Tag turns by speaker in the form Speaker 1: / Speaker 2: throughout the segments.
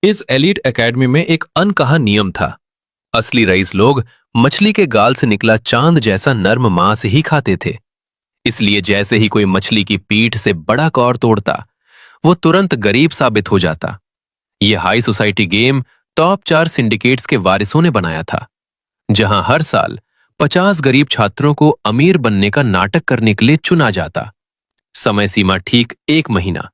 Speaker 1: इस elite academy में एक अनकहा नियम था। असली रईस लोग मछली के गाल से निकला चांद जैसा नर्म मांस ही खाते थे। इसलिए जैसे ही कोई मछली की पीठ से बड़ा कौर तोड़ता, वो तुरंत गरीब साबित हो जाता। ये high society game top 4 syndicates के वारिसों ने बनाया था, जहां हर साल 50 गरीब छात्रों को अमीर बनने का नाटक करने के लिए चुना जाता। समय सीमा ठीक 1 महीना।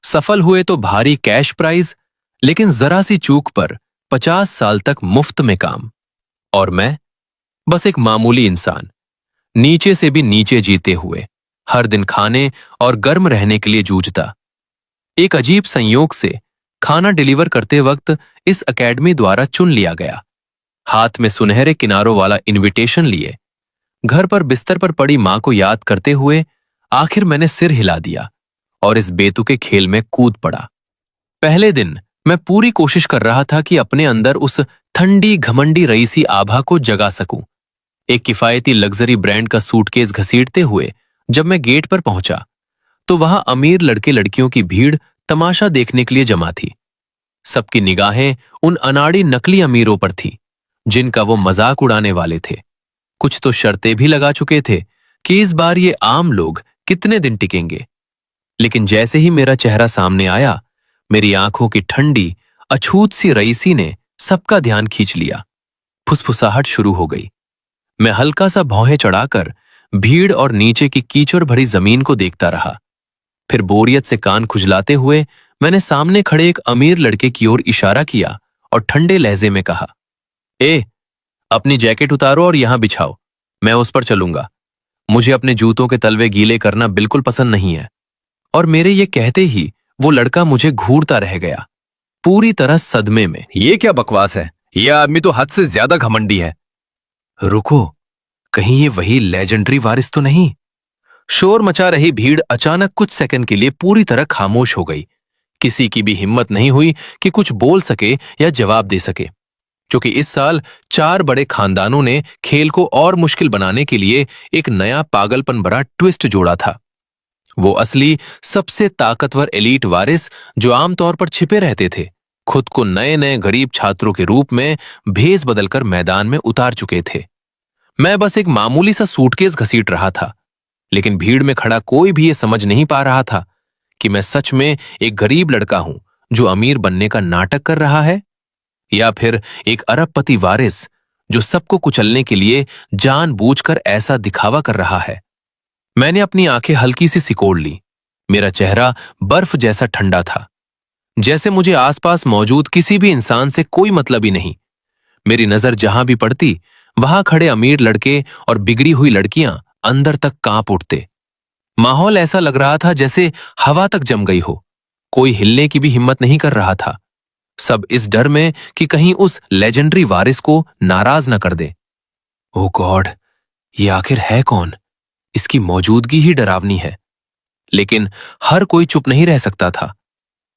Speaker 1: सफल हुए तो भारी कैश प्राइज, लेकिन जरा सी चूक पर 50 साल तक मुफ्त में काम। और मैं बस एक मामूली इंसान, नीचे से भी नीचे जीते हुए, हर दिन खाने और गर्म रहने के लिए जूझता। एक अजीब संयोग से खाना डिलीवर करते वक्त इस एकेडमी द्वारा चुन लिया गया। हाथ में सुनहरे किनारों वाला इनविटेशन लिए, घर पर बिस्तर पर पड़ी मां को याद करते हुए आखिर मैंने सिर हिला दिया और इस बेतुके खेल में कूद पड़ा। पहले दिन मैं पूरी कोशिश कर रहा था कि अपने अंदर उस ठंडी घमंडी रईसी आभा को जगा सकूं। एक किफायती लग्जरी ब्रांड का सूटकेस घसीटते हुए जब मैं गेट पर पहुंचा, तो वहां अमीर लड़के लड़कियों की भीड़ तमाशा देखने के लिए जमा थी। सबकी निगाहें उन अनाड़ी नकली अमीरों पर थी, जिनका वो मजाक उड़ाने वाले थे। कुछ तो शर्तें भी लगा चुके थे कि इस बार ये आम लोग कितने दिन टिकेंगे। लेकिन जैसे ही मेरा चेहरा सामने आया, मेरी आंखों की ठंडी अछूत सी रईसी ने सबका ध्यान खींच लिया। फुसफुसाहट शुरू हो गई। मैं हल्का सा भौहें चढ़ाकर भीड़ और नीचे की कीचड़ भरी जमीन को देखता रहा। फिर बोरियत से कान खुजलाते हुए मैंने सामने खड़े एक अमीर लड़के की ओर इशारा किया और ठंडे लहजे में कहा, ए, अपनी जैकेट उतारो और यहां बिछाओ, मैं उस पर चलूंगा। मुझे अपने जूतों के तलवे गीले करना बिल्कुल पसंद नहीं है। और मेरे ये कहते ही वो लड़का मुझे घूरता रह गया, पूरी तरह सदमे में।
Speaker 2: ये क्या बकवास है? ये आदमी तो हद से ज्यादा घमंडी है।
Speaker 1: रुको, कहीं ये वही लेजेंडरी वारिस तो नहीं? शोर मचा रही भीड़ अचानक कुछ सेकंड के लिए पूरी तरह खामोश हो गई। किसी की भी हिम्मत नहीं हुई कि कुछ बोल सके या जवाब दे सके, क्योंकि इस साल 4 बड़े खानदानों ने खेल को और मुश्किल बनाने के लिए एक नया पागलपन भरा ट्विस्ट जोड़ा था। वो असली सबसे ताकतवर एलीट वारिस, जो आमतौर पर छिपे रहते थे, खुद को नए नए गरीब छात्रों के रूप में भेस बदलकर मैदान में उतार चुके थे। मैं बस एक मामूली सा सूटकेस घसीट रहा था, लेकिन भीड़ में खड़ा कोई भी ये समझ नहीं पा रहा था कि मैं सच में एक गरीब लड़का हूं जो अमीर बनने का नाटक कर रहा है, या फिर एक अरबपति वारिस जो सबको कुचलने के लिए जानबूझकर ऐसा दिखावा कर रहा है। मैंने अपनी आंखें हल्की सी सिकोड़ ली। मेरा चेहरा बर्फ जैसा ठंडा था, जैसे मुझे आसपास मौजूद किसी भी इंसान से कोई मतलब ही नहीं। मेरी नजर जहां भी पड़ती, वहां खड़े अमीर लड़के और बिगड़ी हुई लड़कियां अंदर तक कांप उठते। माहौल ऐसा लग रहा था जैसे हवा तक जम गई हो। कोई हिलने की भी हिम्मत नहीं कर रहा था, सब इस डर में कि कहीं उस लेजेंडरी वारिस को नाराज न कर दे। ओह गॉड, ये आखिर है कौन? इसकी मौजूदगी ही डरावनी है। लेकिन हर कोई चुप नहीं रह सकता था।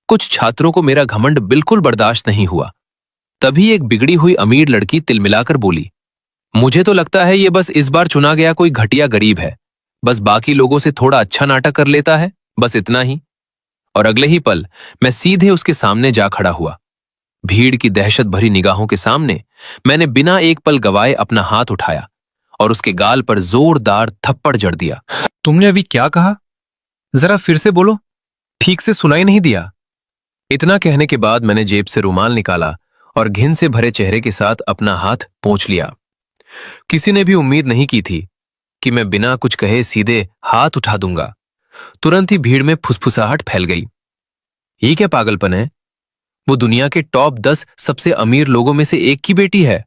Speaker 1: कुछ छात्रों को मेरा घमंड बिल्कुल बर्दाश्त नहीं हुआ। तभी एक बिगड़ी हुई अमीर लड़की तिलमिलाकर बोली, मुझे तो लगता है ये बस इस बार चुना गया कोई घटिया गरीब है, बस बाकी लोगों से थोड़ा अच्छा नाटक कर लेता है, बस इतना ही। और अगले ही पल मैं सीधे उसके सामने जा खड़ा हुआ। भीड़ की दहशत भरी निगाहों के सामने मैंने बिना एक पल गवाए अपना हाथ उठाया और उसके गाल पर जोरदार थप्पड़ जड़ दिया।
Speaker 3: तुमने अभी क्या कहा? जरा फिर से बोलो, ठीक से सुनाई नहीं दिया।
Speaker 1: इतना कहने के बाद मैंने जेब से रुमाल निकाला और घिन से भरे चेहरे के साथ अपना हाथ पोंछ लिया। किसी ने भी उम्मीद नहीं की थी कि मैं बिना कुछ कहे सीधे हाथ उठा दूंगा। तुरंत ही भीड़ में फुसफुसाहट फैल गई। ये क्या पागलपन है? वो दुनिया के टॉप 10 सबसे अमीर लोगों में से एक की बेटी है,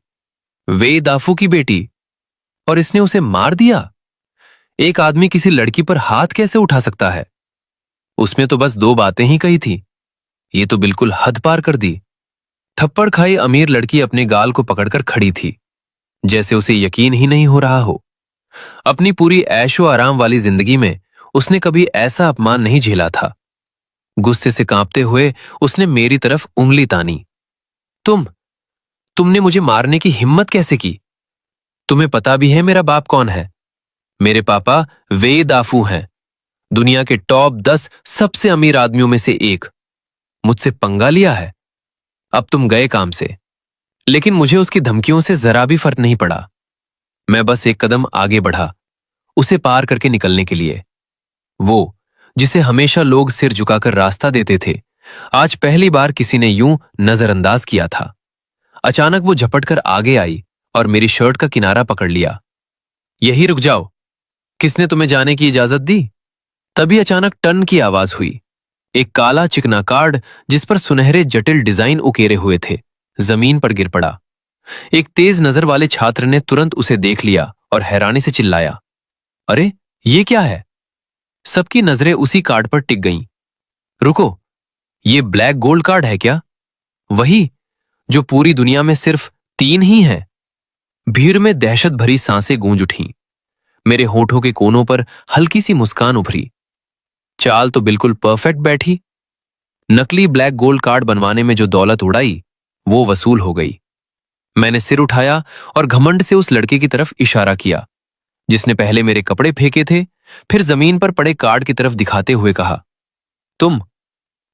Speaker 1: वे दाफू की बेटी, और इसने उसे मार दिया। एक आदमी किसी लड़की पर हाथ कैसे उठा सकता है? उसमें तो बस 2 बातें ही कही थी। ये तो बिल्कुल हद पार कर दी। थप्पड़ खाई अमीर लड़की अपने गाल को पकड़कर खड़ी थी, जैसे उसे यकीन ही नहीं हो रहा हो। अपनी पूरी ऐशो आराम वाली जिंदगी में उसने कभी ऐसा अपमान नहीं झेला था। गुस्से से कांपते हुए उसने मेरी तरफ उंगली तानी। तुमने मुझे मारने की हिम्मत कैसे की? तुम्हें पता भी है मेरा बाप कौन है? मेरे पापा वे दाफू हैं, दुनिया के टॉप 10 सबसे अमीर आदमियों में से एक। मुझसे पंगा लिया है? अब तुम गए काम से। लेकिन मुझे उसकी धमकियों से जरा भी फर्क नहीं पड़ा। मैं बस एक कदम आगे बढ़ा, उसे पार करके निकलने के लिए। वो जिसे हमेशा लोग सिर झुकाकर रास्ता देते थे, आज पहली बार किसी ने यूं नजरअंदाज किया था। अचानक वो झपट कर आगे आई और मेरी शर्ट का किनारा पकड़ लिया। यही रुक जाओ, किसने तुम्हें जाने की इजाजत दी? तभी अचानक टन की आवाज हुई। एक काला चिकना कार्ड जिस पर सुनहरे जटिल डिजाइन उकेरे हुए थे, जमीन पर गिर पड़ा। एक तेज नजर वाले छात्र ने तुरंत उसे देख लिया और हैरानी से चिल्लाया, अरे ये क्या है? सबकी नजरें उसी कार्ड पर टिक गईं। रुको, ये ब्लैक गोल्ड कार्ड है क्या? वही जो पूरी दुनिया में सिर्फ 3 ही हैं। भीड़ में दहशत भरी सांसें गूंज उठीं। मेरे होठों के कोनों पर हल्की सी मुस्कान उभरी। चाल तो बिल्कुल परफेक्ट बैठी। नकली ब्लैक गोल्ड कार्ड बनवाने में जो दौलत उड़ाई, वो वसूल हो गई। मैंने सिर उठाया और घमंड से उस लड़के की तरफ इशारा किया जिसने पहले मेरे कपड़े फेंके थे, फिर जमीन पर पड़े कार्ड की तरफ दिखाते हुए कहा, तुम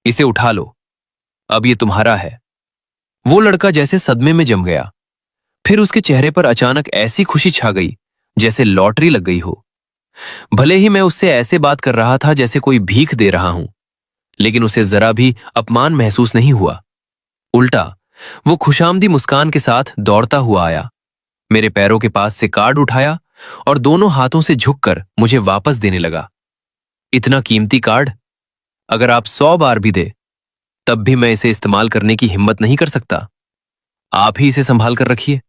Speaker 1: इसे उठा लो, अब ये तुम्हारा है। वो लड़का जैसे सदमे में जम गया। फिर उसके चेहरे पर अचानक ऐसी खुशी छा गई जैसे लॉटरी लग गई हो। भले ही मैं उससे ऐसे बात कर रहा था जैसे कोई भीख दे रहा हूं, लेकिन उसे जरा भी अपमान महसूस नहीं हुआ। उल्टा वो खुशामदी मुस्कान के साथ दौड़ता हुआ आया, मेरे पैरों के पास से कार्ड उठाया और दोनों हाथों से झुककर मुझे वापस देने लगा। इतना कीमती कार्ड अगर आप 100 बार भी दे, तब भी मैं इसे इस्तेमाल करने की हिम्मत नहीं कर सकता। आप ही इसे संभाल कर रखिए।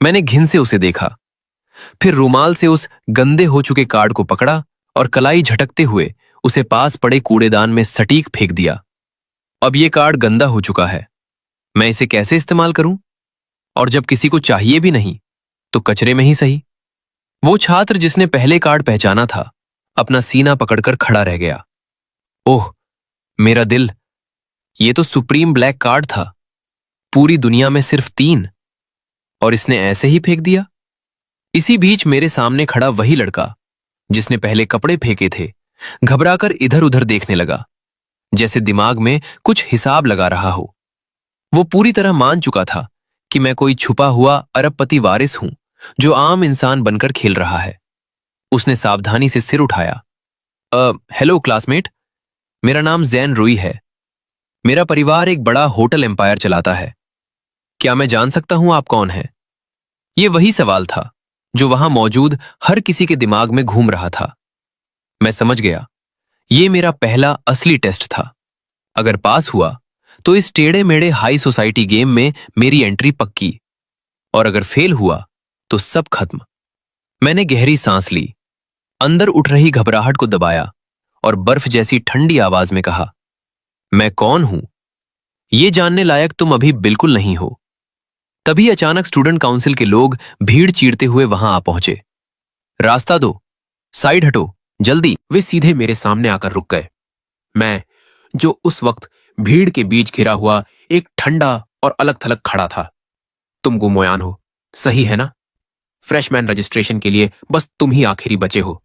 Speaker 1: मैंने घिन से उसे देखा, फिर रूमाल से उस गंदे हो चुके कार्ड को पकड़ा और कलाई झटकते हुए उसे पास पड़े कूड़ेदान में सटीक फेंक दिया। अब ये कार्ड गंदा हो चुका है, मैं इसे कैसे इस्तेमाल करूं? और जब किसी को चाहिए भी नहीं, तो कचरे में ही सही। वो छात्र जिसने पहले कार्ड पहचाना था, अपना सीना पकड़कर खड़ा रह गया। ओह मेरा दिल, ये तो सुप्रीम ब्लैक कार्ड था, पूरी दुनिया में सिर्फ 3, और इसने ऐसे ही फेंक दिया। इसी बीच मेरे सामने खड़ा वही लड़का जिसने पहले कपड़े फेंके थे, घबराकर इधर उधर देखने लगा, जैसे दिमाग में कुछ हिसाब लगा रहा हो। वो पूरी तरह मान चुका था कि मैं कोई छुपा हुआ अरबपति वारिस हूं जो आम इंसान बनकर खेल रहा है। उसने सावधानी से सिर उठाया। हेलो क्लासमेट, मेरा नाम जैन रुई है। मेरा परिवार एक बड़ा होटल एम्पायर चलाता है। क्या मैं जान सकता हूं आप कौन हैं? ये वही सवाल था जो वहां मौजूद हर किसी के दिमाग में घूम रहा था। मैं समझ गया, ये मेरा पहला असली टेस्ट था। अगर पास हुआ तो इस टेढ़े मेढ़े हाई सोसाइटी गेम में मेरी एंट्री पक्की, और अगर फेल हुआ तो सब खत्म। मैंने गहरी सांस ली, अंदर उठ रही घबराहट को दबाया और बर्फ जैसी ठंडी आवाज में कहा, मैं कौन हूं ये जानने लायक तुम अभी बिल्कुल नहीं हो। तभी अचानक स्टूडेंट काउंसिल के लोग भीड़ चीरते हुए वहां आ पहुंचे। रास्ता दो, साइड हटो, जल्दी।
Speaker 4: वे सीधे मेरे सामने आकर रुक गए। मैं, जो उस वक्त भीड़ के बीच घिरा हुआ एक ठंडा और अलग थलग खड़ा था। तुम गुमोयान हो, सही है ना? फ्रेशमैन रजिस्ट्रेशन के लिए बस तुम ही आखिरी बचे हो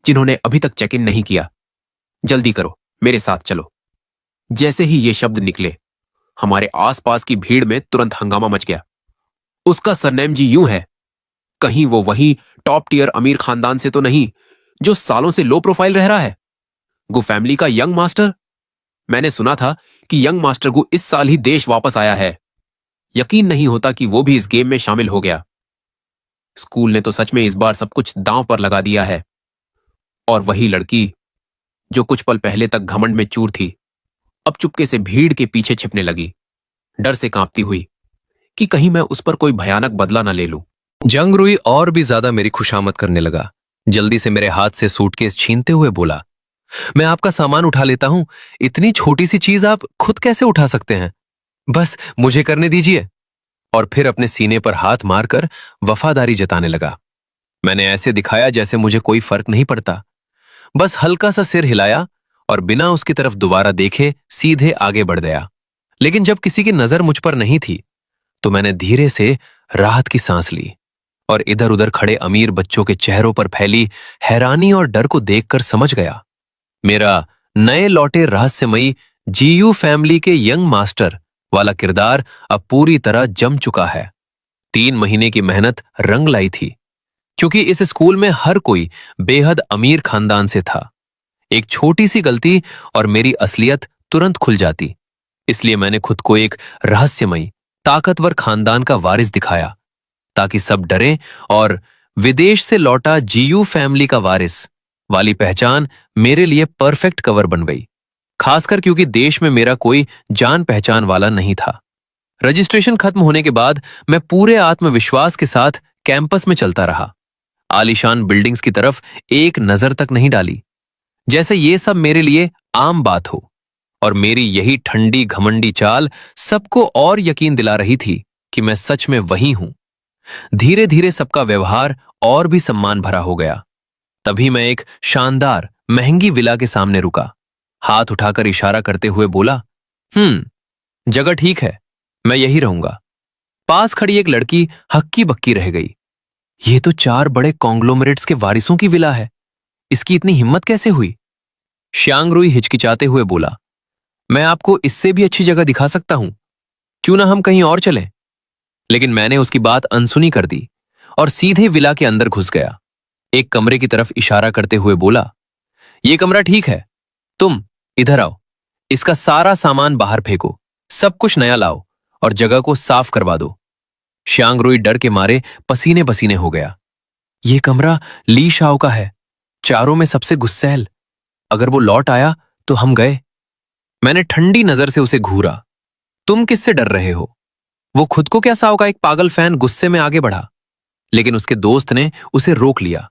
Speaker 4: जिन्होंने अभी तक चेक इन नहीं किया। जल्दी करो, मेरे साथ चलो। जैसे ही ये शब्द निकले, हमारे आसपास की भीड़ में तुरंत हंगामा मच गया। उसका सरनेम जी यूं है, कहीं वो वही टॉप टियर अमीर खानदान से तो नहीं जो सालों से लो प्रोफाइल रह रहा है? गु फैमिली का यंग मास्टर? मैंने सुना था कि यंग मास्टर गु इस साल ही देश वापस आया है। यकीन नहीं होता कि वो भी इस गेम में शामिल हो गया। स्कूल ने तो सच में इस बार सब कुछ दांव पर लगा दिया है। और वही लड़की जो कुछ पल पहले तक घमंड में चूर थी, अब चुपके से भीड़ के पीछे छिपने लगी, डर से कांपती हुई कि कहीं मैं उस पर कोई भयानक बदला न ले लूं।
Speaker 1: जंग रुई और भी ज्यादा मेरी खुशामद करने लगा। जल्दी से मेरे हाथ से सूटकेस छीनते हुए बोला, मैं आपका सामान उठा लेता हूं, इतनी छोटी सी चीज आप खुद कैसे उठा सकते हैं? बस मुझे करने दीजिए। और फिर अपने सीने पर हाथ मारकर वफादारी जताने लगा। मैंने ऐसे दिखाया जैसे मुझे कोई फर्क नहीं पड़ता, बस हल्का सा सिर हिलाया और बिना उसकी तरफ दोबारा देखे सीधे आगे बढ़ गया। लेकिन जब किसी की नजर मुझ पर नहीं थी, तो मैंने धीरे से राहत की सांस ली और इधर उधर खड़े अमीर बच्चों के चेहरों पर फैली हैरानी और डर को देखकर समझ गया, मेरा नए लौटे रहस्यमयी जीयू फैमिली के यंग मास्टर वाला किरदार अब पूरी तरह जम चुका है। 3 महीने की मेहनत रंग लाई थी, क्योंकि इस स्कूल में हर कोई बेहद अमीर खानदान से था। एक छोटी सी गलती और मेरी असलियत तुरंत खुल जाती। इसलिए मैंने खुद को एक रहस्यमयी, ताकतवर खानदान का वारिस दिखाया, ताकि सब डरें, और विदेश से लौटा जीयू फैमिली का वारिस वाली पहचान मेरे लिए परफेक्ट कवर बन गई, खासकर क्योंकि देश में मेरा कोई जान पहचान वाला नहीं था। रजिस्ट्रेशन खत्म होने के बाद मैं पूरे आत्मविश्वास के साथ कैंपस में चलता रहा। आलीशान बिल्डिंग्स की तरफ एक नजर तक नहीं डाली, जैसे ये सब मेरे लिए आम बात हो। और मेरी यही ठंडी घमंडी चाल सबको और यकीन दिला रही थी कि मैं सच में वही हूं। धीरे धीरे सबका व्यवहार और भी सम्मान भरा हो गया। तभी मैं एक शानदार महंगी विला के सामने रुका, हाथ उठाकर इशारा करते हुए बोला, जगह ठीक है, मैं यही रहूंगा। पास खड़ी एक लड़की हक्की बक्की रह गई। ये तो 4 बड़े कॉन्ग्लोमरेट्स के वारिसों की विला है, इसकी इतनी हिम्मत कैसे हुई? श्यांगरुई हिचकिचाते हुए बोला, मैं आपको इससे भी अच्छी जगह दिखा सकता हूं, क्यों ना हम कहीं और चलें? लेकिन मैंने उसकी बात अनसुनी कर दी और सीधे विला के अंदर घुस गया। एक कमरे की तरफ इशारा करते हुए बोला, ये कमरा ठीक है, तुम इधर आओ, इसका सारा सामान बाहर फेंको, सब कुछ नया लाओ और जगह को साफ करवा दो। श्यांगरुई डर के मारे पसीने पसीने हो गया। ये कमरा ली शाओ का है, चारों में सबसे गुस्सैल, अगर वो लौट आया तो हम गए। मैंने ठंडी नजर से उसे घूरा। तुम किससे डर रहे हो? वो खुद को क्या साओ का एक पागल फैन गुस्से में आगे बढ़ा, लेकिन उसके दोस्त ने उसे रोक लिया।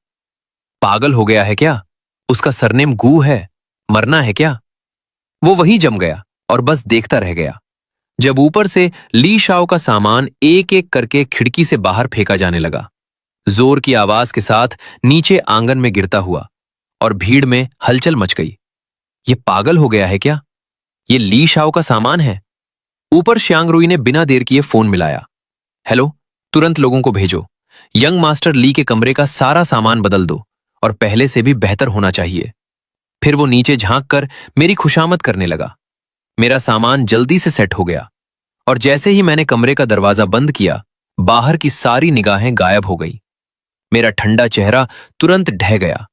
Speaker 1: पागल हो गया है क्या? उसका सरनेम गू है, मरना है क्या? वो वहीं जम गया और बस देखता रह गया जब ऊपर से ली शाओ का सामान एक एक करके खिड़की से बाहर फेंका जाने लगा, जोर की आवाज के साथ नीचे आंगन में गिरता हुआ, और भीड़ में हलचल मच गई। ये पागल हो गया है क्या? ये ली शाओ का सामान है। ऊपर श्यांगरुई ने बिना देर किए फोन मिलाया। हेलो, तुरंत लोगों को भेजो, यंग मास्टर ली के कमरे का सारा सामान बदल दो और पहले से भी बेहतर होना चाहिए। फिर वो नीचे झांक कर मेरी खुशामद करने लगा। मेरा सामान जल्दी से सेट हो गया और जैसे ही मैंने कमरे का दरवाजा बंद किया, बाहर की सारी निगाहें गायब हो गई। मेरा ठंडा चेहरा तुरंत ढह गया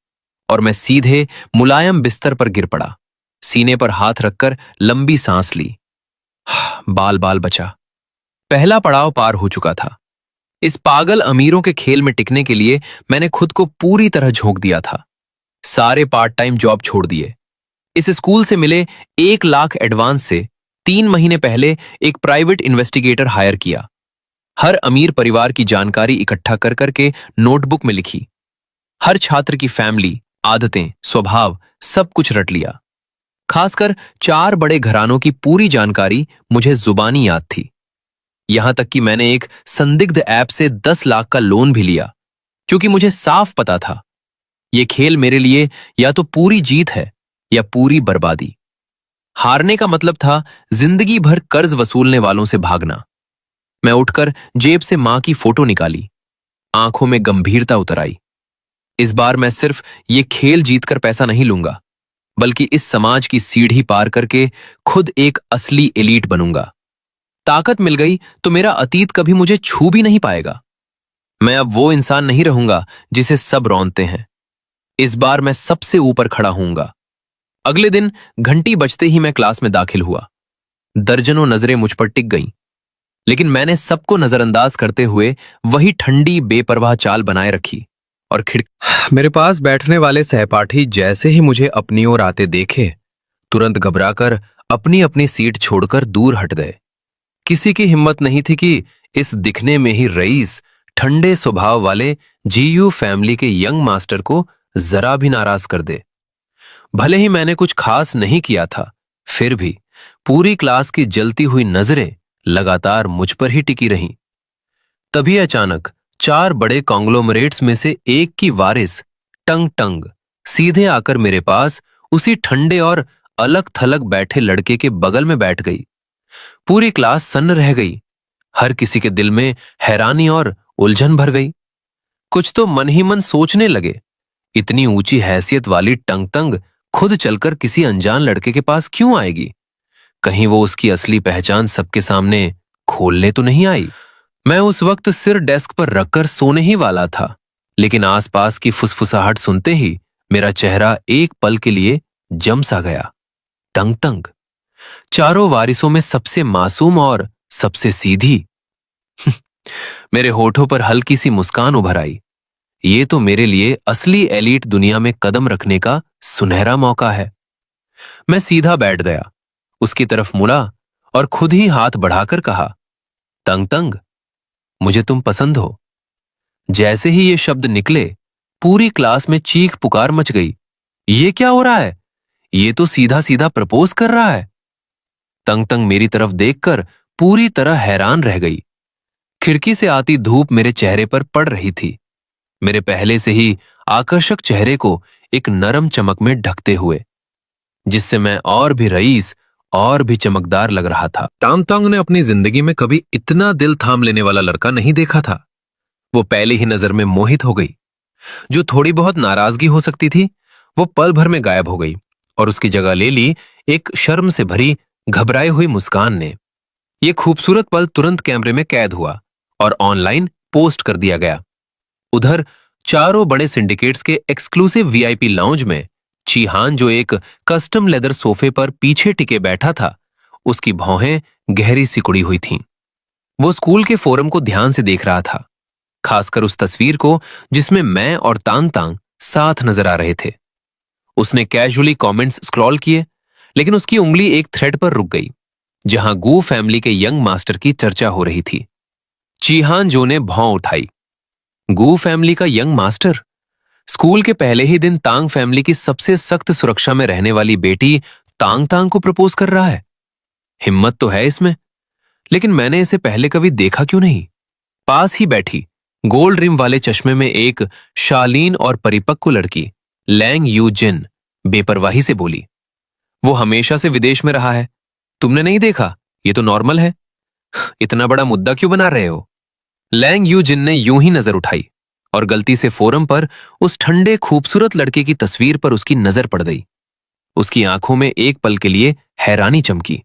Speaker 1: और मैं सीधे मुलायम बिस्तर पर गिर पड़ा, सीने पर हाथ रखकर लंबी सांस ली। बाल बाल बचा। पहला पड़ाव पार हो चुका था। इस पागल अमीरों के खेल में टिकने के लिए मैंने खुद को पूरी तरह झोंक दिया था। सारे पार्ट टाइम जॉब छोड़ दिए। इस स्कूल से मिले 1 लाख एडवांस से 3 महीने पहले एक प्राइवेट इन्वेस्टिगेटर हायर किया। हर अमीर परिवार की जानकारी इकट्ठा कर करके नोटबुक में लिखी। हर छात्र की फैमिली, आदतें, स्वभाव सब कुछ रट लिया। खासकर 4 बड़े घरानों की पूरी जानकारी मुझे जुबानी याद थी। यहां तक कि मैंने एक संदिग्ध ऐप से 10 लाख का लोन भी लिया, क्योंकि मुझे साफ पता था यह खेल मेरे लिए या तो पूरी जीत है या पूरी बर्बादी। हारने का मतलब था जिंदगी भर कर्ज वसूलने वालों से भागना। मैं उठकर जेब से मां की फोटो निकाली, आंखों में गंभीरता उतर आई। इस बार मैं सिर्फ ये खेल जीतकर पैसा नहीं लूंगा, बल्कि इस समाज की सीढ़ी पार करके खुद एक असली एलीट बनूंगा। ताकत मिल गई तो मेरा अतीत कभी मुझे छू भी नहीं पाएगा। मैं अब वो इंसान नहीं रहूंगा जिसे सब रौंदते हैं। इस बार मैं सबसे ऊपर खड़ा होऊंगा। अगले दिन घंटी बजते ही मैं क्लास में दाखिल हुआ। दर्जनों नजरें मुझ पर टिक गईं, लेकिन मैंने सबको नजरअंदाज करते हुए वही ठंडी बेपरवाह चाल बनाए रखी और
Speaker 3: मेरे पास बैठने वाले सहपाठी जैसे ही मुझे अपनी ओर आते देखे, तुरंत घबराकर अपनी अपनी सीट छोड़कर दूर हट गए। किसी की हिम्मत नहीं थी कि इस दिखने में ही रईस, ठंडे स्वभाव वाले जीयू फैमिली के यंग मास्टर को जरा भी नाराज कर दे। भले ही मैंने कुछ खास नहीं किया था, फिर भी पूरी क्लास की जलती हुई नजरें लगातार मुझ पर ही टिकी रहीं। तभी अचानक 4 बड़े कॉन्ग्लोमरेट्स में से एक की वारिस टंग टंग सीधे आकर मेरे पास उसी ठंडे और अलग थलग बैठे लड़के के बगल में बैठ गई। पूरी क्लास सन्न रह गई। हर किसी के दिल में हैरानी और उलझन भर गई। कुछ तो मन ही मन सोचने लगे, इतनी ऊंची हैसियत वाली टंग टंग खुद चलकर किसी अनजान लड़के के पास क्यों आएगी? कहीं वो उसकी असली पहचान सबके सामने खोलने तो नहीं आई। मैं उस वक्त सिर डेस्क पर रखकर सोने ही वाला था, लेकिन आसपास की फुसफुसाहट सुनते ही मेरा चेहरा एक पल के लिए जम सा गया। तंग तंग, चारों वारिसों में सबसे मासूम और सबसे सीधी। मेरे होठों पर हल्की सी मुस्कान उभर आई। ये तो मेरे लिए असली एलीट दुनिया में कदम रखने का सुनहरा मौका है। मैं सीधा बैठ गया, उसकी तरफ मुड़ा और खुद ही हाथ बढ़ाकर कहा, तंग तंग, मुझे तुम पसंद हो। जैसे ही ये शब्द निकले, पूरी क्लास में चीख पुकार मच गई। ये क्या हो रहा है? ये तो सीधा सीधा प्रपोज कर रहा है। तंग तंग मेरी तरफ देखकर पूरी तरह हैरान रह गई। खिड़की से आती धूप मेरे चेहरे पर पड़ रही थी, मेरे पहले से ही आकर्षक चेहरे को एक नरम चमक में ढकते हुए, जिससे मैं और भी रईस और भी चमकदार लग रहा था।
Speaker 1: तांग ने अपनी जिंदगी में कभी इतना दिल थाम लेने वाला लड़का नहीं देखा था। वो पहली ही नजर में मोहित हो गई। जो थोड़ी बहुत नाराजगी हो सकती थी, वो पल भर में गायब हो गई और उसकी जगह ले ली एक शर्म से भरी घबराई हुई मुस्कान ने। ये खूबसूरत पल तुरंत कैमरे में कैद हुआ और ऑनलाइन पोस्ट कर दिया गया। उधर चारों बड़े सिंडिकेट्स के एक्सक्लूसिव वीआईपी लाउंज में चीहान, जो एक कस्टम लेदर सोफे पर पीछे टिके बैठा था, उसकी भौहें गहरी सिकुड़ी हुई थीं। वो स्कूल के फोरम को ध्यान से देख रहा था, खासकर उस तस्वीर को जिसमें मैं और तांग तांग साथ नजर आ रहे थे। उसने कैजुअली कमेंट्स स्क्रॉल किए, लेकिन उसकी उंगली एक थ्रेड पर रुक गई, जहां गू फैमिली के यंग मास्टर की चर्चा हो रही थी। चीहान जो ने भौं उठाई। गू फैमिली का यंग मास्टर? स्कूल के पहले ही दिन तांग फैमिली की सबसे सख्त सुरक्षा में रहने वाली बेटी तांग तांग को प्रपोज कर रहा है। हिम्मत तो है इसमें, लेकिन मैंने इसे पहले कभी देखा क्यों नहीं? पास ही बैठी गोल्ड रिम वाले चश्मे में एक शालीन और परिपक्व लड़की लैंग यू जिन बेपरवाही से बोली, वो हमेशा से विदेश में रहा है, तुमने नहीं देखा? ये तो नॉर्मल है, इतना बड़ा मुद्दा क्यों बना रहे हो? लैंग यू जिन ने यूं ही नजर उठाई और गलती से फोरम पर उस ठंडे खूबसूरत लड़के की तस्वीर पर उसकी नजर पड़ गई। उसकी आंखों में एक पल के लिए हैरानी चमकी।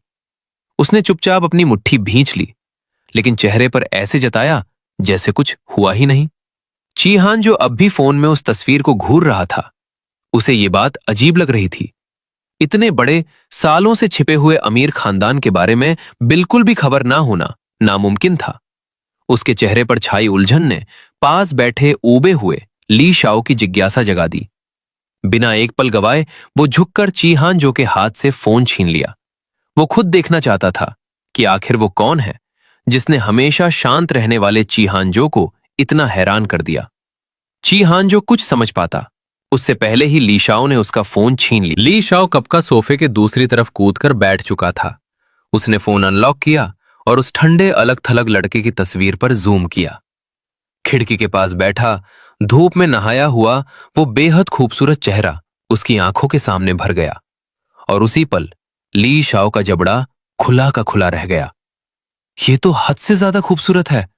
Speaker 1: उसने चुपचाप अपनी मुट्ठी भींच ली, लेकिन चेहरे पर ऐसे जताया जैसे कुछ हुआ ही नहीं। चीहान, जो अब भी फोन में उस तस्वीर को घूर रहा था, उसे ये बात अजीब लग रही थी। इतने बड़े, सालों से छिपे हुए अमीर खानदान के बारे में बिल्कुल भी खबर ना होना नामुमकिन था। उसके चेहरे पर छाई उलझन ने पास बैठे ऊबे हुए ली शाओ की जिज्ञासा जगा दी। बिना एक पल गवाए वो झुककर चीहान जो के हाथ से फोन छीन लिया। वो खुद देखना चाहता था कि आखिर वो कौन है जिसने हमेशा शांत रहने वाले चीहान जो को इतना हैरान कर दिया। चीहान जो कुछ समझ पाता, उससे पहले ही ली शाओ ने उसका फोन छीन लिया।
Speaker 3: ली शाओ कब का सोफे के दूसरी तरफ कूदकर बैठ चुका था। उसने फोन अनलॉक किया और उस ठंडे अलग थलग लड़के की तस्वीर पर जूम किया। खिड़की के पास बैठा, धूप में नहाया हुआ वो बेहद खूबसूरत चेहरा उसकी आंखों के सामने भर गया और उसी पल ली शाओ का जबड़ा खुला का खुला रह गया। ये तो हद से ज्यादा खूबसूरत है,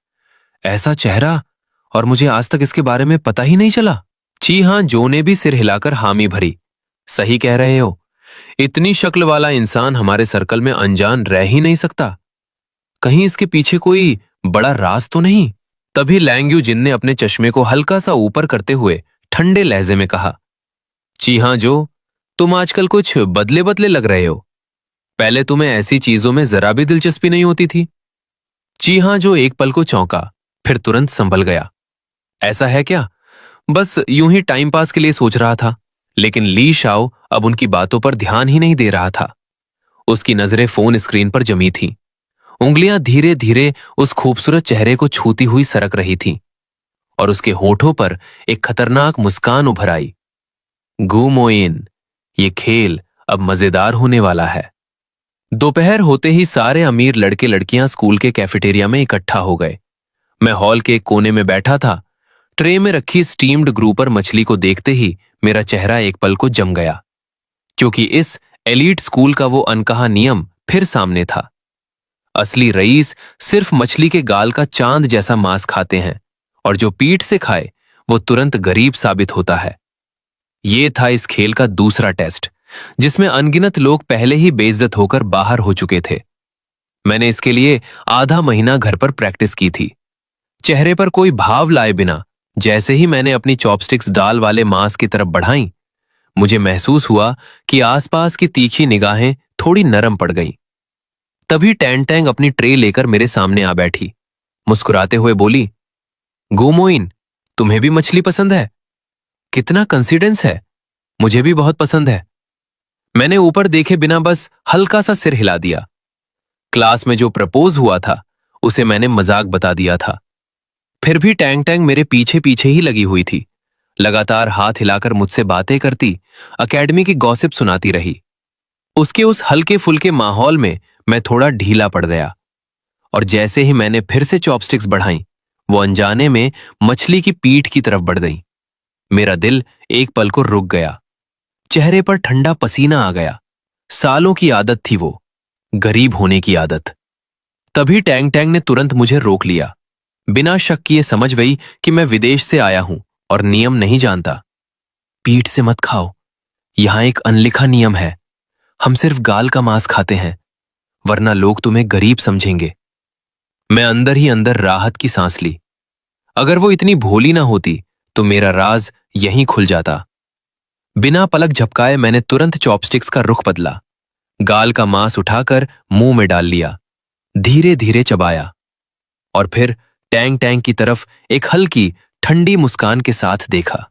Speaker 3: ऐसा चेहरा, और मुझे आज तक इसके बारे में पता ही नहीं चला। चीहान जो ने भी सिर हिलाकर हामी भरी। सही कह रहे हो, इतनी शक्ल वाला इंसान हमारे सर्कल में अनजान रह ही नहीं सकता। कहीं इसके पीछे कोई बड़ा राज तो नहीं? तभी लैंग यू जिन ने अपने चश्मे को हल्का सा ऊपर करते हुए ठंडे लहजे में कहा, चीहां जो, तुम आजकल कुछ बदले बदले लग रहे हो। पहले तुम्हें ऐसी चीजों में जरा भी दिलचस्पी नहीं होती थी। चीहां जो एक पल को चौंका, फिर तुरंत संभल गया। ऐसा है क्या? बस यूं ही टाइम पास के लिए सोच रहा था। लेकिन ली शाओ अब उनकी बातों पर ध्यान ही नहीं दे रहा था। उसकी नजरें फोन स्क्रीन पर जमी थीं। उंगलियां धीरे धीरे उस खूबसूरत चेहरे को छूती हुई सरक रही थीं और उसके होठों पर एक खतरनाक मुस्कान उभर आई। गू मोइन, ये खेल अब मजेदार होने वाला है। दोपहर होते ही सारे अमीर लड़के लड़कियां स्कूल के कैफेटेरिया में इकट्ठा हो गए। मैं हॉल के एक कोने में बैठा था। ट्रे में रखी स्टीम्ड ग्रुपर मछली को देखते ही मेरा चेहरा एक पल को जम गया, क्योंकि इस एलीट स्कूल का वो अनकहा नियम फिर सामने था। असली रईस सिर्फ मछली के गाल का चांद जैसा मांस खाते हैं, और जो पीठ से खाए वो तुरंत गरीब साबित होता है। ये था इस खेल का दूसरा टेस्ट,
Speaker 1: जिसमें अनगिनत लोग पहले ही बेइज्जत होकर बाहर हो चुके थे। मैंने इसके लिए आधा महीना घर पर प्रैक्टिस की थी, चेहरे पर कोई भाव लाए बिना। जैसे ही मैंने अपनी चॉपस्टिक्स दाल वाले मांस की तरफ बढ़ाई, मुझे महसूस हुआ कि आसपास की तीखी निगाहें थोड़ी नरम पड़ गईं। तभी टैन टैंग अपनी ट्रे लेकर मेरे सामने आ बैठी। मुस्कुराते हुए बोली, गोमोइन, तुम्हें भी मछली पसंद है? कितना कंसिडेंस है, मुझे भी बहुत पसंद है। मैंने ऊपर देखे बिना बस हल्का सा सिर हिला दिया। क्लास में जो प्रपोज हुआ था उसे मैंने मजाक बता दिया था। फिर भी टैंग टैंग मेरे पीछे पीछे ही लगी हुई थी, लगातार हाथ हिलाकर मुझसे बातें करती, एकेडमी की गॉसिप सुनाती रही। उसके उस हल्के फुल्के माहौल में मैं थोड़ा ढीला पड़ गया, और जैसे ही मैंने फिर से चॉपस्टिक्स बढ़ाई, वो अनजाने में मछली की पीठ की तरफ बढ़ गई। मेरा दिल एक पल को रुक गया, चेहरे पर ठंडा पसीना आ गया। सालों की आदत थी वो, गरीब होने की आदत। तभी टैंग टैंग ने तुरंत मुझे रोक लिया। बिना शक किए समझ गई कि मैं विदेश से आया हूं और नियम नहीं जानता। पीठ से मत खाओ, यहां एक अनलिखा नियम है। हम सिर्फ गाल का मांस खाते हैं, वरना लोग तुम्हें गरीब समझेंगे। मैं अंदर ही अंदर राहत की सांस ली। अगर वो इतनी भोली ना होती तो मेरा राज यहीं खुल जाता। बिना पलक झपकाए मैंने तुरंत चॉपस्टिक्स का रुख बदला, गाल का मांस उठाकर मुंह में डाल लिया, धीरे धीरे चबाया, और फिर टैंग टैंग की तरफ एक हल्की ठंडी मुस्कान के साथ देखा।